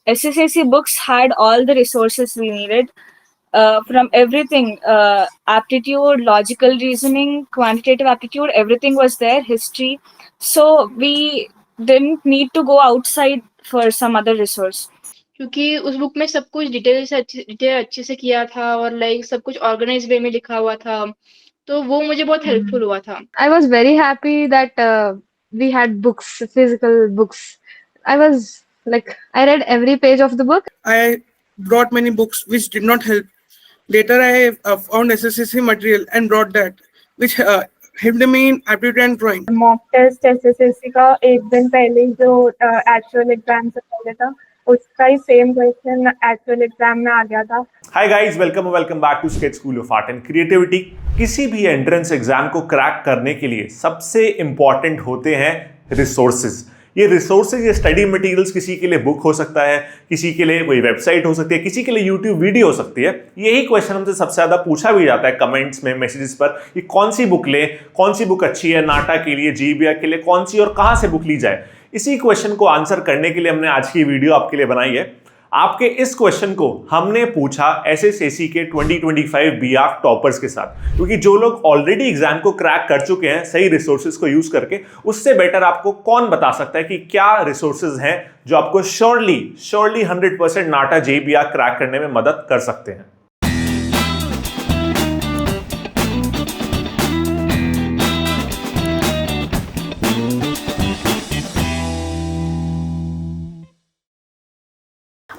SSAC books had all the resources we needed from everything, aptitude, logical reasoning, quantitative aptitude, everything was there, history. So we didn't need to go outside for some other resource. क्योंकि उस book में सब कुछ detail अच्छे से किया था और लाइक सब कुछ ऑर्गेनाइज वे में लिखा हुआ था, तो वो मुझे बहुत हेल्पफुल हुआ था. I was very happy that we had books, physical books. I was like, I read every page of the book. I brought many books which did not help. Later, I found SSSC material and brought that, which helped me in aptitude and drawing. Mock test SSC का एक दिन पहले जो actual exam से पहले था, उसका ही सेम क्वेश्चन एक्चुअल एग्जाम में आ गया था. Hi guys, welcome back to sketch school of art and creativity. किसी भी एंट्रेंस एग्जाम को क्रैक करने के लिए सबसे इंपॉर्टेंट होते हैं रिसोर्सेज. ये रिसोर्सेज, ये स्टडी मटेरियल्स, किसी के लिए बुक हो सकता है, किसी के लिए कोई वेबसाइट हो सकती है, किसी के लिए यूट्यूब वीडियो हो सकती है. यही क्वेश्चन हमसे सबसे ज़्यादा पूछा भी जाता है कमेंट्स में, मैसेजेस पर, कि कौन सी बुक ले, कौन सी बुक अच्छी है नाटा के लिए, जीबीआर के लिए, कौन सी और कहाँ से बुक ली जाए. इसी क्वेश्चन को आंसर करने के लिए हमने आज की वीडियो आपके लिए बनाई है. आपके इस क्वेश्चन को हमने पूछा एसएसएसी के 2025 बीआर्क टॉपर्स के साथ, क्योंकि जो लोग ऑलरेडी एग्जाम को क्रैक कर चुके हैं सही रिसोर्सेज को यूज करके, उससे बेटर आपको कौन बता सकता है कि क्या रिसोर्सेज हैं जो आपको श्योरली 100% नाटा जेबीआर क्रैक करने में मदद कर सकते हैं.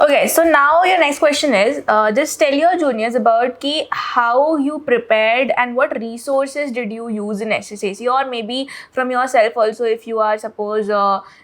Okay, so now your next question is, just tell your juniors about how you prepared and what resources did you use in SSAC, or maybe from yourself also, if you are suppose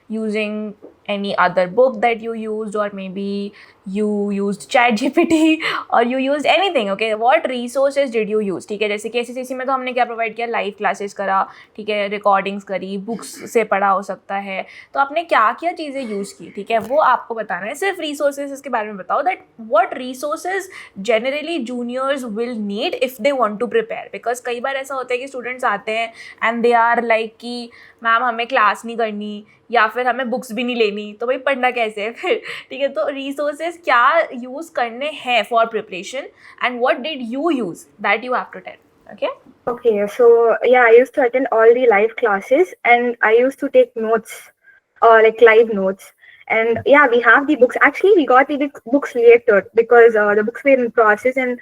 using any other book that you used, or maybe you used ChatGPT or you used anything. Okay, what resources did you use? ठीक है, जैसे कि SSAC में तो हमने क्या provide किया, live classes करा, ठीक है, रिकॉर्डिंग्स करी, बुक्स से पढ़ा हो सकता है, तो आपने क्या क्या चीज़ें यूज़ की, ठीक है, वो आपको बताना है. सिर्फ रिसोर्सेज के बारे में बताओ, that what resources generally juniors will need if they want to prepare. Because कई बार ऐसा होता है कि स्टूडेंट्स आते हैं एंड दे आर लाइक कि मैम हमें क्लास नहीं करनी, या फिर हमें बुक्स भी नहीं लेनी, तो भाई पढ़ना कैसे है फिर, ठीक है. तो रिसोर्सेज क्या यूज़ करने हैं for preparation, and what did you use, that you have to tell. Okay, so yeah, I used to attend all the live classes and I used to take notes, like live notes. And yeah, we have the books. Actually, we got the books later because the books were in process, and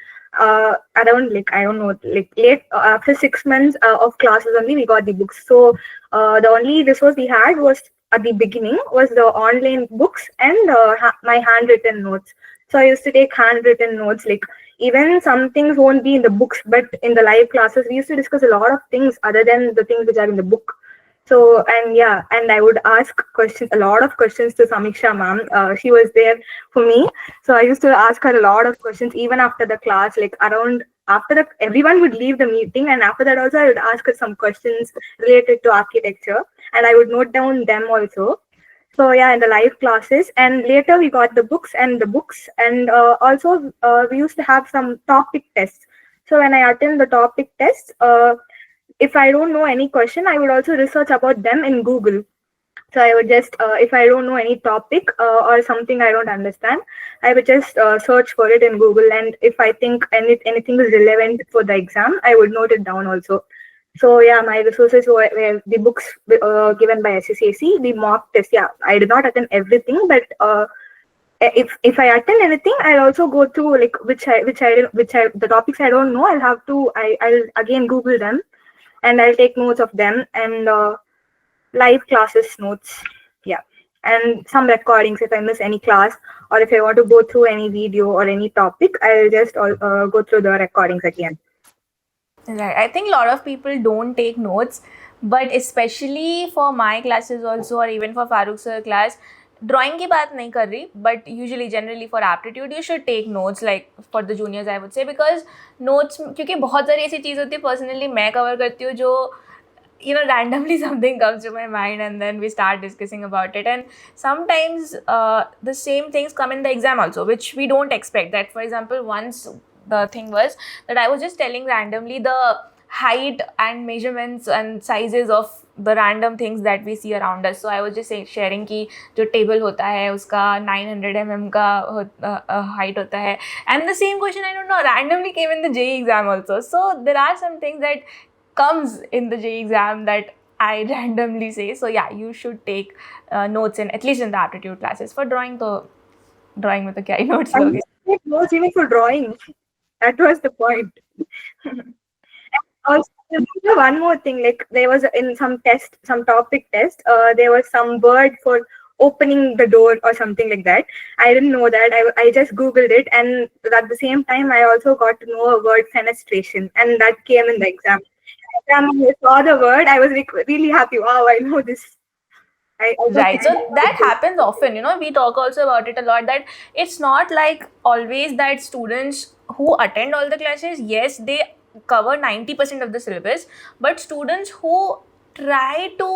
around like I don't know, like late after 6 months of classes only we got the books. So the only resource we had was at the beginning was the online books and my handwritten notes. So I used to take handwritten notes. Like even some things won't be in the books, but in the live classes we used to discuss a lot of things other than the things which are in the book. So and yeah, and I would ask questions, a lot of questions to Samiksha ma'am. She was there for me, so I used to ask her a lot of questions even after the class. Like around after the everyone would leave the meeting, and after that also I would ask her some questions related to architecture, and I would note down them also. So yeah, in the live classes, and later we got the books, and also we used to have some topic tests. So when I attend the topic tests, if I don't know any question, I would also research about them in Google. So I would just, if I don't know any topic or something I don't understand, I would just search for it in Google. And if I think anything is relevant for the exam, I would note it down also. So yeah, my resources were the books given by SSAC, the mock test. Yeah, I did not attend everything, but if I attend anything, I'll also go through like the topics I don't know. I'll again Google them, and I'll take notes of them, and live classes notes. Yeah, and some recordings if I miss any class, or if I want to go through any video or any topic, I'll just go through the recordings again. Right, I think a lot of people don't take notes, but especially for my classes also, or even for Farooq sir class, drawing की बात नहीं कर रही, but usually generally for aptitude you should take notes, like for the juniors I would say, because notes, क्योंकि बहुत सारी ऐसी चीज़ होती है पर्सनली मैं कवर करती हूँ जो randomly something comes to my mind and then we start discussing about it, and sometimes the same things come in the exam also which we don't expect. That for example, once the thing was that I was just telling randomly the height and measurements and sizes of the random things that we see around us. So I was just sharing कि जो table होता है उसका 900 mm का height होता है, and the same question I don't know randomly came in the JEE exam also. So there are some things that comes in the JEE exam that I randomly say. So yeah, you should take notes in at least in the aptitude classes. For drawing तो drawing में तो क्या ही notes I लोगे. used to take notes even for drawing. That was the point. Also, remember one more thing, like there was in some test, some topic test, there was some word for opening the door or something like that. I didn't know that. I just Googled it, and at the same time, I also got to know a word fenestration, and that came in the exam. When I saw the word, I was like really happy. Wow, I know this. Right, so that happens often, you know, we talk also about it a lot, that it's not like always that students who attend all the classes, yes, they cover 90% of the syllabus, but students who try to,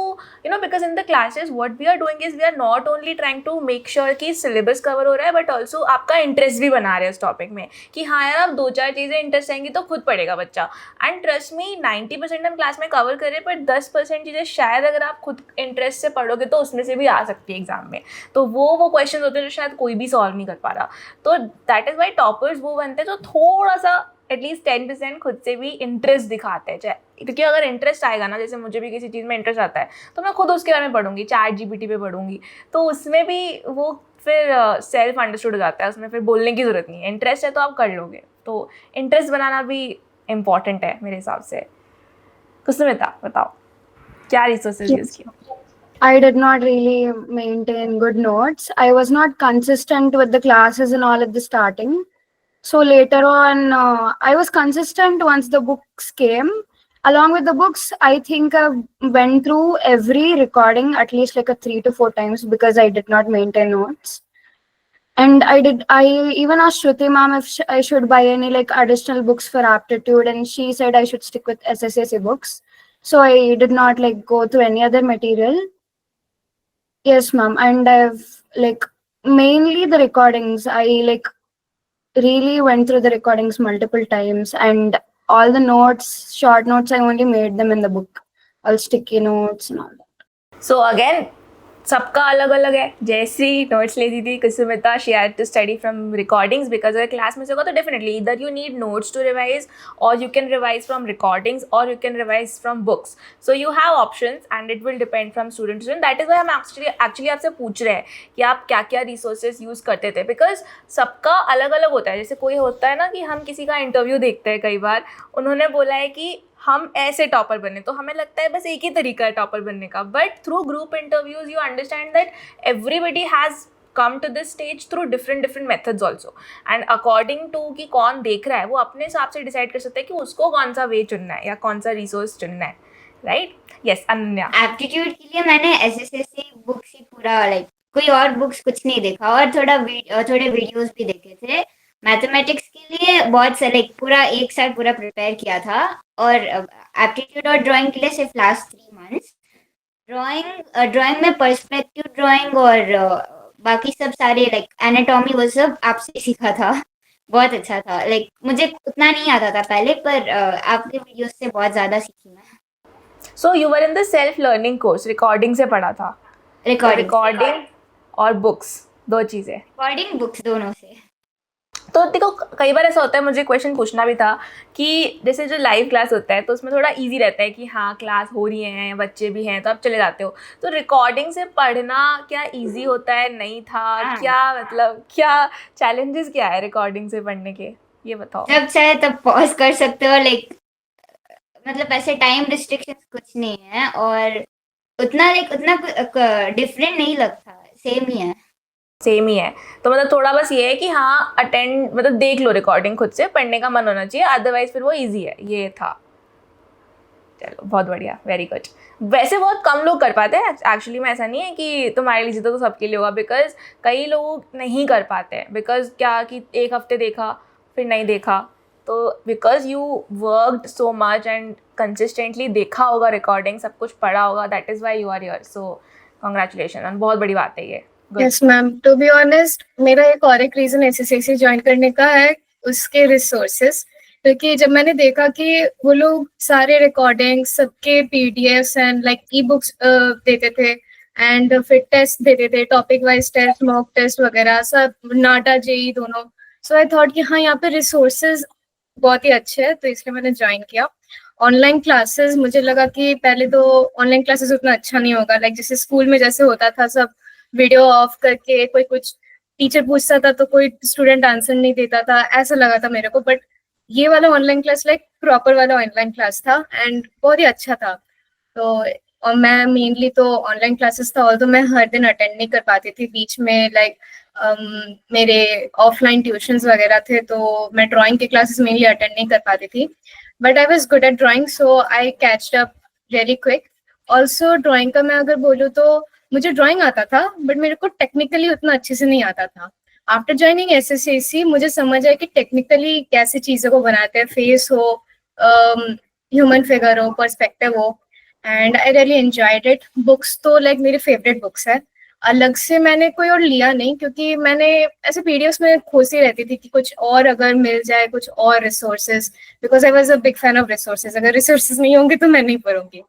you know, because in the classes what we are doing is we are not only trying to make sure कि syllabus cover हो रहा है, but also आपका interest भी बना रहे हैं उस topic में कि हाँ यार आप 2-4 चीज़ें interest आएंगी तो खुद पढ़ेगा बच्चा. And trust me, 90% हम क्लास में cover करें, पर 10% चीज़ें शायद अगर आप खुद interest से पढ़ोगे तो उसमें से भी आ सकती है एग्जाम में. तो वो questions होते हैं जो शायद कोई भी solve नहीं कर पा रहा. तो that is why toppers वो बनते हैं जो थोड़ा सा एटलीस्ट 10% खुद से भी इंटरेस्ट दिखाते हैं. क्योंकि अगर इंटरेस्ट आएगा ना, जैसे मुझे भी किसी चीज़ में इंटरेस्ट आता है तो मैं खुद उसके बारे में पढ़ूंगी, ChatGPT पे पढ़ूंगी, तो उसमें भी वो फिर सेल्फ अंडरस्टूड हो जाता है, उसमें फिर बोलने की ज़रूरत नहीं है. इंटरेस्ट है तो आप कर लोगे. तो इंटरेस्ट बनाना भी इम्पॉर्टेंट है मेरे हिसाब से. कुसुमिता बताओ क्या रिसोर्सेज यूज़ किया? I did not really maintain good notes. I was not consistent with the classes and all at the starting. So later on, I was consistent once the books came. Along with the books, I think I went through every recording at least like 3 to 4 times because I did not maintain notes. And I even asked Shruti ma'am if I should buy any like additional books for aptitude, and she said I should stick with SSAC books. So I did not like go through any other material. Yes, ma'am. And I've like mainly the recordings. I like really went through the recordings multiple times, and all the notes, short notes, I only made them in the book, all sticky notes and all that. So again, सबका अलग अलग है. जैसी notes लेती थी Kusumita, she had to study from recordings, because अगर class में से होगा तो डेफिनेटली इधर you need notes to revise, और you can revise from recordings, और you can revise from books. So you have options and it will depend from student to student. That is why हम actually आपसे पूछ रहे हैं कि आप क्या क्या रिसोर्सेज यूज़ करते थे, बिकॉज सबका अलग अलग होता है. जैसे कोई होता है ना कि हम किसी का इंटरव्यू देखते हैं, कई बार उन्होंने बोला है कि हम ऐसे टॉपर बने, तो हमें लगता है बस एक ही तरीका है टॉपर बनने का. But through group interviews you understand that everybody has come to this stage through different methods also, and according to कि कौन देख रहा है वो अपने हिसाब से डिसाइड कर सकता है कि उसको कौन सा वे चुनना है या कौन सा रिसोर्स चुनना है. राइट? यस, अनन्या. एप्टीट्यूड के लिए मैंने एसएससी बुक्स ही पूरा लाइक कोई और बुक्स कुछ नहीं देखा, और थोड़े वीडियोस भी देखे थे. मैथमेटिक्स के लिए बहुत से लाइक पूरा एक साल पूरा प्रिपेयर किया था, और एप्टीट्यूड और ड्राइंग के लिए सिर्फ लास्ट 3 मंथ्स. ड्राइंग में पर्सपेक्टिव ड्राइंग और बाकी सब सारे लाइक एनाटॉमी वो सब आपसे सीखा था. बहुत अच्छा था. लाइक मुझे उतना नहीं आता था पहले, पर आपके वीडियोस से बहुत ज़्यादा सीखी मैं. So you were in the self learning course, recording से पढ़ा था? रिकॉर्डिंग और बुक्स, 2 चीज़ें. रिकॉर्डिंग बुक्स दोनों से. तो देखो कई बार ऐसा होता है, मुझे क्वेश्चन पूछना भी था कि जैसे जो लाइव क्लास होता है तो उसमें थोड़ा इजी रहता है कि हाँ क्लास हो रही है, बच्चे भी हैं तो आप चले जाते हो. तो रिकॉर्डिंग से पढ़ना क्या इजी होता है, नहीं था? क्या मतलब क्या चैलेंजेस क्या है रिकॉर्डिंग से पढ़ने के, ये बताओ. जब चाहे तब पॉज कर सकते हो. लाइक मतलब ऐसे टाइम रिस्ट्रिक्शंस कुछ नहीं है, और उतना डिफरेंट नहीं लगता, सेम ही है. तो मतलब थोड़ा बस ये है कि हाँ अटेंड मतलब देख लो रिकॉर्डिंग, खुद से पढ़ने का मन होना चाहिए, अदरवाइज फिर वो इजी है. ये था. चलो बहुत बढ़िया, वेरी गुड. वैसे बहुत कम लोग कर पाते हैं एक्चुअली में. ऐसा नहीं है कि तुम्हारे लिए तो सबके लिए होगा, बिकॉज कई लोग नहीं कर पाते हैं. बिकॉज क्या कि एक हफ्ते देखा फिर नहीं देखा, तो because you worked so much and consistently देखा होगा रिकॉर्डिंग, सब कुछ पढ़ा होगा, that is why you are here. So congratulation, बहुत बड़ी बात है ये. Yes ma'am. To be honest, मेरा एक और एक रीजन एसएससी ज्वाइन करने का है उसके रिसोर्सेज. क्योंकि जब मैंने देखा कि वो लोग सारे रिकॉर्डिंग्स सबके PDFs and like e books देते थे एंड फिर टेस्ट देते थे, topic wise test, mock test वगैरह सब, नाटा जेई दोनों। सो आई थॉट कि हाँ यहाँ पे रिसोर्सेज बहुत ही अच्छे हैं, तो इसलिए मैंने ज्वाइन किया। ऑनलाइन क्लासेस मुझे लगा कि पहले तो ऑनलाइन क्लासेस उतना अच्छा नहीं होगा, लाइक जैसे स्कूल में जैसे होता था सब वीडियो ऑफ करके, कोई कुछ टीचर पूछता था तो कोई स्टूडेंट आंसर नहीं देता था, ऐसा लगा था मेरे को। बट ये वाला ऑनलाइन क्लास लाइक प्रॉपर वाला ऑनलाइन क्लास था एंड बहुत ही अच्छा था। तो और मैं मेनली तो ऑनलाइन क्लासेस था, और तो मैं हर दिन अटेंड नहीं कर पाती थी, बीच में लाइक मेरे ऑफलाइन ट्यूशंस वगैरह थे, तो मैं ड्राइंग के क्लासेस मेनली अटेंड नहीं कर पाती थी। But I was good at drawing, so I catched up very quick. Also drawing का मैं अगर बोलूँ तो मुझे ड्राइंग आता था, बट मेरे को टेक्निकली उतना अच्छे से नहीं आता था। आफ्टर ज्वाइनिंग एसएसएसी मुझे समझ आया कि टेक्निकली कैसे चीज़ों को बनाते हैं, फेस हो, ह्यूमन फिगर हो, पर्सपेक्टिव हो, and I really enjoyed it. Books तो लाइक मेरी फेवरेट बुक्स है। अलग से मैंने कोई और लिया नहीं, क्योंकि मैंने ऐसे पीडीएफ्स में खोजती रहती थी कि कुछ और अगर मिल जाए, कुछ और resources, because I was a big fan of resources. अगर रिसोर्सेज नहीं होंगे तो मैं नहीं पढ़ूंगी।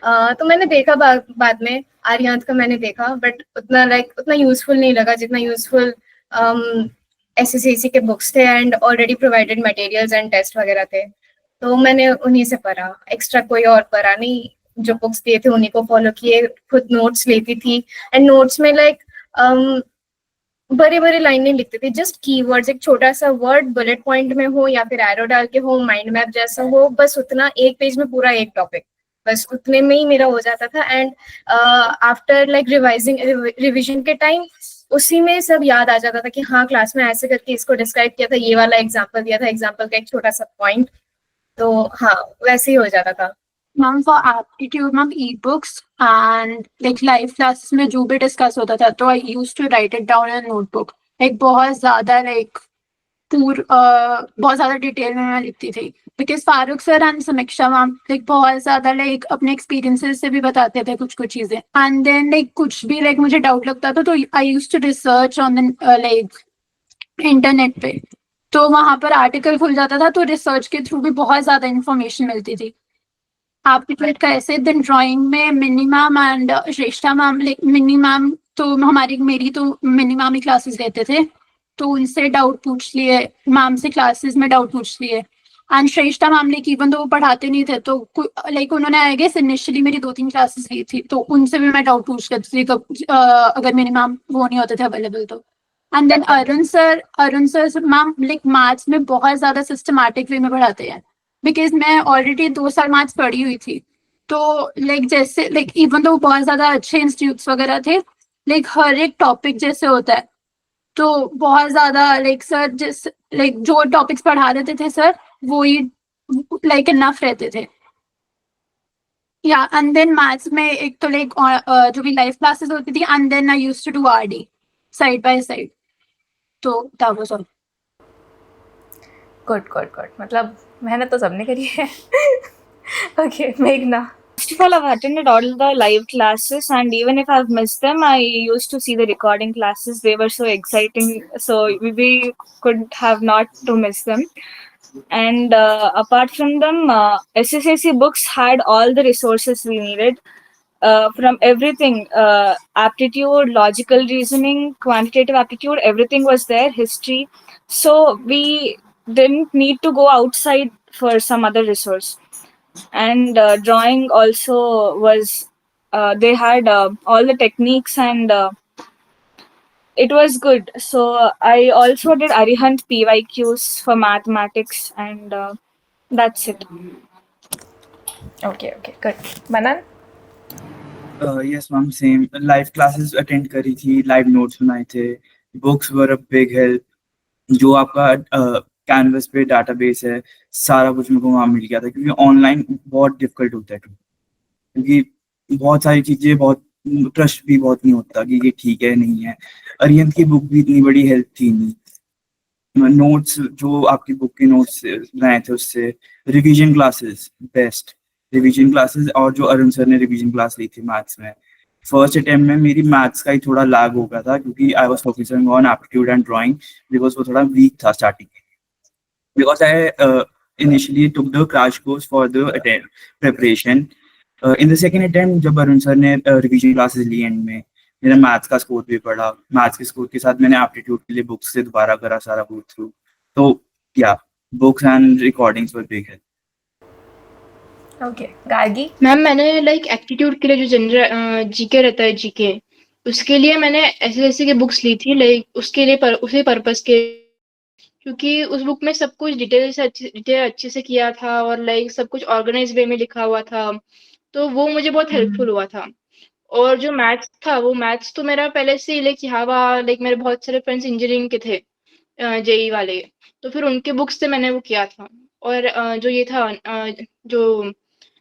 तो मैंने देखा बाद में आर्यांत का मैंने देखा, बट उतना यूजफुल नहीं लगा जितना यूजफुल एसएससी के बुक्स थे and already provided materials and test वगैरह थे, तो मैंने उन्हीं से पढ़ा। एक्स्ट्रा कोई और पढ़ा नहीं, जो बुक्स दिए थे उन्हीं को फॉलो किए, खुद नोट्स लेती थी एंड नोट्स में लाइक बड़े बड़े लाइनें लिखती थी, जस्ट कीवर्ड्स, एक छोटा सा वर्ड बुलेट पॉइंट में हो या फिर एरो डाल के हो, माइंड मैप जैसा हो, बस उतना, एक पेज में पूरा एक टॉपिक, बस उतने में ही मेरा हो जाता था। एंड आफ्टर लाइक रिविजन के टाइम उसी में सब याद आ जाता था कि हाँ क्लास में ऐसे करके इसको डिस्क्राइब किया था, ये वाला एग्जांपल दिया था, एग्जांपल का एक छोटा सा पॉइंट, तो हाँ वैसे ही हो जाता था। Ma'am for aptitude ma'am e books and like live classes में जो भी डिस्कस होता था तो I used to write it down in notebook, like बहुत ज्यादा बहुत ज्यादा डिटेल में मैं लिखती थी, because Farooq sir and Samiksha ma'am like बहुत ज्यादा लाइक अपने एक्सपीरियंसेस से भी बताते थे कुछ चीजें, एंड देन लाइक कुछ भी लाइक मुझे डाउट लगता था तो I used to research on like internet पे, तो वहां पर आर्टिकल खुल जाता था, तो रिसर्च के थ्रू भी बहुत ज्यादा इंफॉर्मेशन मिलती थी। एप्टीट्यूड का ऐसे दिन ड्राइंग में Mini ma'am and Shreshtha ma'am, like Mini ma'am तो मेरी तो मिनी मैम ही क्लासेस लेते थे, तो उनसे डाउट पूछ लिए, मैम से क्लासेस में डाउट पूछ लिए, and Shreshtha ma'am like even तो वो पढ़ाते नहीं थे, तो लाइक उन्होंने आई गेस इनिशियली मेरी 2-3 क्लासेस ली थी, तो उनसे भी मैं डाउट पूछ करती थी अगर मिनी मैम वो नहीं होते थे अवेलेबल तो। And then Arun sir ma'am like maths में बहुत ज्यादा सिस्टमैटिक वे में पढ़ाते हैं, बिकॉज मैं ऑलरेडी 2 साल मैथ्स पढ़ी हुई थी, तो लाइक जैसे लाइक इवन तो बहुत ज्यादा अच्छे इंस्टीट्यूट्स वगैरह थे, लाइक हर एक टॉपिक जैसे होता है तो बहुत ज्यादा लाइक सर लाइक जो टॉपिक्स पढ़ा देते थे सर वो ही लाइक इनफ रहते थे। या एंड देन मैथ्स में एक तो लाइक जो भी लाइव क्लासेस होती थी, and then I used to do RD side by side, तो दैट वाज ऑल। गुड मतलब मेहनत तो सबने करी है। ओके मेघना। First of all, I've attended all the live classes, and even if I've missed them, I used to see the recording classes. They were so exciting, so we could have not to miss them. And apart from them, SSAC books had all the resources we needed. From everything, aptitude, logical reasoning, quantitative aptitude, everything was there, history. So we didn't need to go outside for some other resource. And drawing also was, they had all the techniques, and it was good. So I also did Arihant PYQs for mathematics, and that's it. Okay, good. Manan? Yes ma'am, same. Live classes attend करी थी, live notes बनाए थे, books were a big help. जो आपका canvas पे database है, सारा कुछ मेरे को वहाँ मिल गया था, क्योंकि ऑनलाइन बहुत डिफिकल्ट होता है, क्योंकि बहुत सारी चीजें, बहुत ट्रस्ट भी बहुत नहीं होता कि ये ठीक है नहीं है। अरिहंत की बुक भी इतनी बड़ी हेल्प थी नहीं, नोट्स जो आपकी बुक के नोट्स बनाए थे उससे, revision classes best, revision classes, और जो अरुण सर ने रिवीजन क्लास ली थी मैथ्स में, फर्स्ट अटेम्प्ट में मेरी मैथ्स का ही थोड़ा लैग हो गया था, क्योंकि I was focusing on aptitude and drawing, because वो थोड़ा वीक था स्टार्टिंग में, because I initially took the crash course for the preparation. In the second attempt, जब अरुण सर ने रिवीजन क्लासेस ली एंड में मेरा मैथ्स का स्कोर भी पढ़ा, मैथ्स के स्कोर के साथ मैंने एप्टीट्यूड के लिए बुक्स से दोबारा करा सारा गो थ्रू. तो या books and recordings were big help. Okay, Gargi. Ma'am मैंने लाइक एप्टीट्यूड के लिए जो जनरल जीके रहता है जीके उसके लिए मैंने एसएससी की बुक्स ली थी लाइक उसके लिए उसी पर्पस के, क्योंकि उस बुक में सब कुछ डिटेल अच्छे से किया था और लाइक सब कुछ ऑर्गेनाइज वे में लिखा हुआ था, तो वो मुझे बहुत हेल्पफुल हुआ था. और जो मैथ्स था वो मैथ्स तो मेरा पहले से ही लाइक यहाँ हुआ, लाइक मेरे बहुत सारे फ्रेंड्स इंजीनियरिंग के थे जेई वाले, तो फिर उनके बुक्स से मैंने वो किया था. और जो ये था जो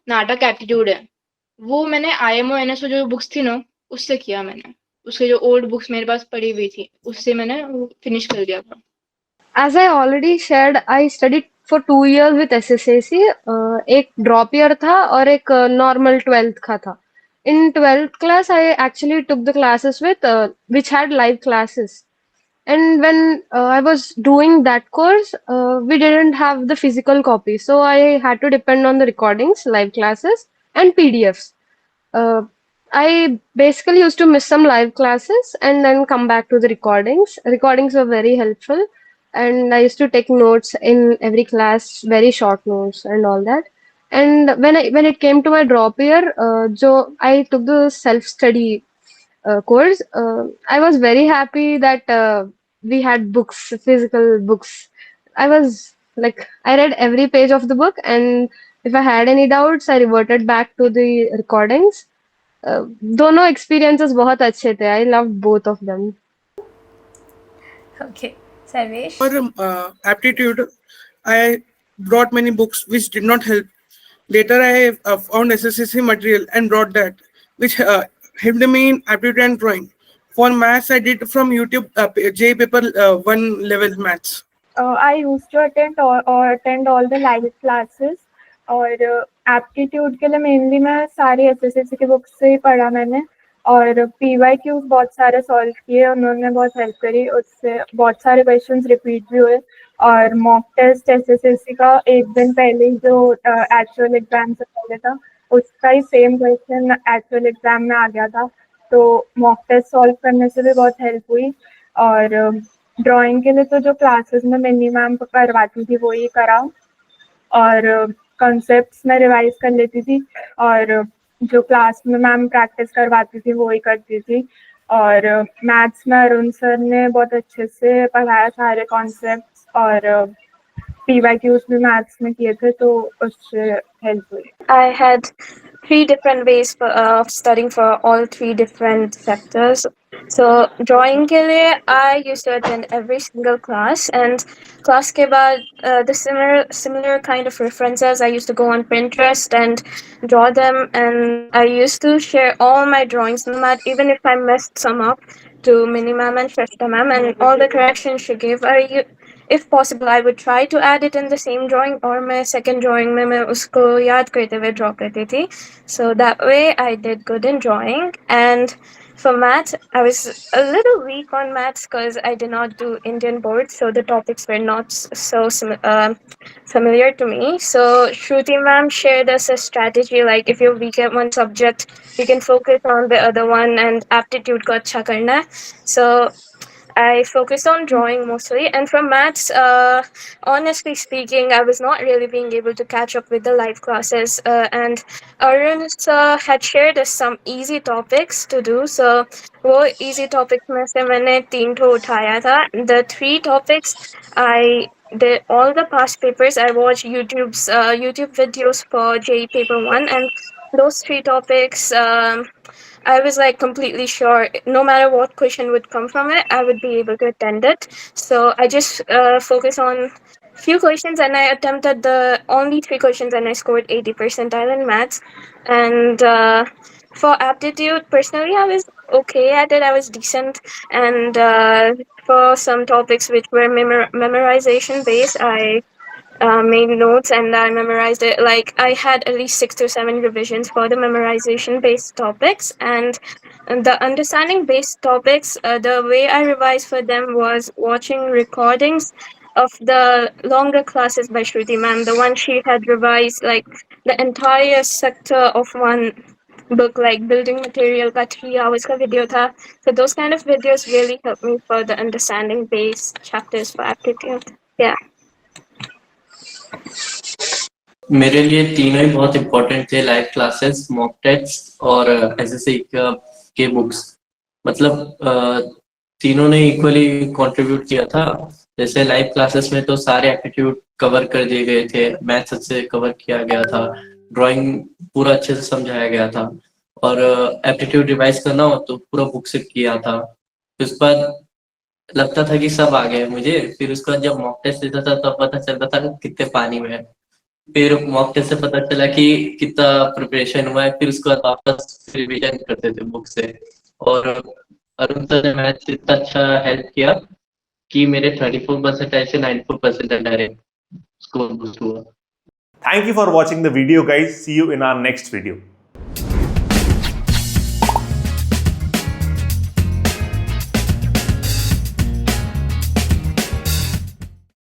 नाटक एप्टीट्यूड है वो मैंने IMO NSO जो बुक्स थी ना उससे किया मैंने, उसके जो ओल्ड बुक्स मेरे पास पड़ी हुई थी उससे मैंने वो फिनिश कर दिया था. As I already shared, I studied for 2 years with SSAC. एक ड्रॉप ईयर था और एक नॉर्मल 12th का था. In 12th class, I actually took the classes with which had live classes. And when I was doing that course, we didn't have the physical copy, so I had to depend on the recordings, live classes, and PDFs. I basically used to miss some live classes and then come back to the recordings. Recordings were very helpful, and I used to take notes in every class, very short notes and all that. And when it came to my drop year, I took the self study course. I was very happy that we had books, physical books. I was like, I read every page of the book, and if I had any doubts, I reverted back to the recordings. दोनों experiences बहुत अच्छे थे. I loved both of them. Okay, Sarvesh. For aptitude, I brought many books which did not help. Later, I found SSC material and brought that, which helped me in aptitude and drawing. For maths, I did from YouTube J paper 1 level maths. I used to attend all the live classes. और aptitude के लिए mainly मैं सारी SSC की books से ही पढ़ा मैंने, और PYQ बहुत सारे सॉल्व किए, उन्होंने बहुत हेल्प करी, उससे बहुत सारे क्वेश्चंस रिपीट भी हुए. और मॉक टेस्ट एसएससी का एक दिन पहले ही जो एक्चुअल एग्जाम से पहले था उसका ही सेम क्वेश्चन एक्चुअल एग्जाम में आ गया था, तो मॉक टेस्ट सॉल्व करने से भी बहुत हेल्प हुई. और ड्राइंग के लिए तो जो क्लासेस में मिनी मैम करवाती थी वो ही करा, और कॉन्सेप्ट्स में रिवाइज कर लेती थी, और जो क्लास में मैम प्रैक्टिस करवाती थी वो ही करती थी. और मैथ्स में अरुण सर ने बहुत अच्छे से पढ़ाया सारे कॉन्सेप्ट्स, और PYQs भी मैथ्स में किए थे, तो उससे हेल्प हुई. I had 3 different ways of studying for all 3 different sectors. So drawing के लिए I used to attend every single class, and class के बाद the similar kind of references I used to go on Pinterest and draw them, and I used to share all my drawings, no matter even if I messed some up, to Mini Ma'am and Shrestha Ma'am, and all the corrections she gave if possible, I would try to add it in the same drawing, or my second drawing में मैं उसको याद करते हुए draw करती थी. So that way I did good in drawing. And for maths, I was a little weak on maths because I did not do Indian board, so the topics were not so familiar to me. So Shruti ma'am shared us a strategy, like if you're weak at one subject, you can focus on the other one, and aptitude ko acha karna. So I focused on drawing mostly, and from maths, honestly speaking, I was not really being able to catch up with the live classes, and Arun had shared us some easy topics to do, so वो easy topics में से मैंने 3 ठो उठाया था. The 3 topics, I did all the past papers. I watched YouTube videos for JEE paper 1, and those 3 topics, I was like completely sure no matter what question would come from it, I would be able to attend it. So I just focused on few questions, and I attempted the only 3 questions, and I scored 80 percentile in maths. And for aptitude, personally, I was okay at it. I was decent. And for some topics which were memorization based, I made notes and I memorized it. Like I had at least 6 to 7 revisions for the memorization based topics, and the understanding based topics, the way I revised for them was watching recordings of the longer classes by Shruti ma'am, the one she had revised like the entire sector of one book, like building material का 3 hours का video था. So those kind of videos really helped me for the understanding based chapters for aptitude. Yeah. मेरे लिए तीनों ही बहुत important थे, live classes, mock test और SSC के बुक्स. मतलब तीनों ने इक्वली कंट्रीब्यूट किया था. जैसे लाइव क्लासेस में तो सारे एप्टीट्यूड कवर कर दिए गए थे, मैथ्स अच्छे से कवर किया गया था, ड्राइंग पूरा अच्छे से समझाया गया था, और एप्टीट्यूड रिवाइज करना हो तो पूरा बुक से किया था. उसके बाद लगता था कि सब आ गए मुझे. फिर उसके बाद जब मॉक टेस्ट देता था तब पता चलता था कितने पानी में है. फिर मॉक टेस्ट से पता चला कि कितना प्रिपरेशन हुआ है. फिर उसके बाद वापस रिवीजन करते थे बुक से. और अरुण सर ने मैथ्स इतना अच्छा हेल्प किया कि मेरे 34% से 94% डायरेक्ट स्कोर बूस्ट हुआ. Thank you for watching the video, guys. See you in our next video.